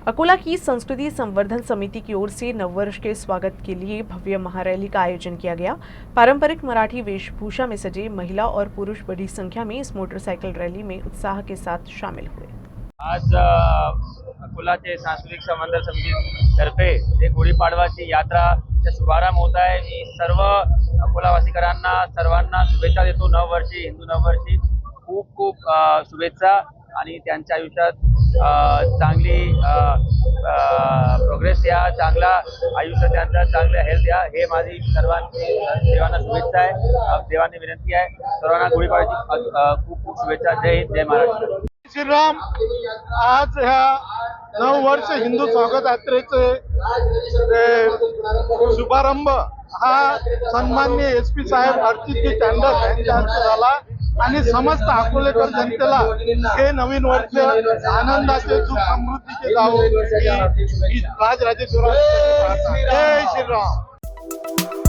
अकोला की संस्कृति संवर्धन समिति की ओर से नववर्ष के स्वागत के लिए भव्य महारैली का आयोजन किया गया। पारंपरिक मराठी वेशभूषा में सजे महिला और पुरुष बड़ी संख्या में इस मोटरसाइकिल रैली में उत्साह के साथ शामिल हुए। आज अकोलाचे सांस्कृतिक संवर्धन समितीतर्फे एक गुढीपाडवाची यात्राचा शुभारंभ होत आहे। मी सर्व अकोलावासीकरांना सर्वांना शुभेच्छा देतो। नववर्षी हिंदू नववर्षी खूप खूप शुभेच्छा आणि त्यांच्या आयुष्यात चांगली प्रोग्रेस या, चांगला आयुष्य त्यांचं, चांगलं हेल्थ या, हे माझी सर्वांची देवांना शुभेच्छा आहे। देवांनी विनंती आहे सर्वांना गुढीपाडव्याची खूप खूप शुभेच्छा। जय हिंद, जय महाराष्ट्र। श्रीराम। आज ह्या नववर्ष हिंदू स्वागत यात्रेचे शुभारंभ हा सन्माननीय SP साहेब अर्चितजी टंडन यांच्या हस्ते झाला आणि समस्त अकोलेकर जनतेला हे नवीन वर्ष आनंदाचे, सुख समृद्धीचे जावो ही राजराजेश्वरांची प्रार्थना। जय श्रीराम।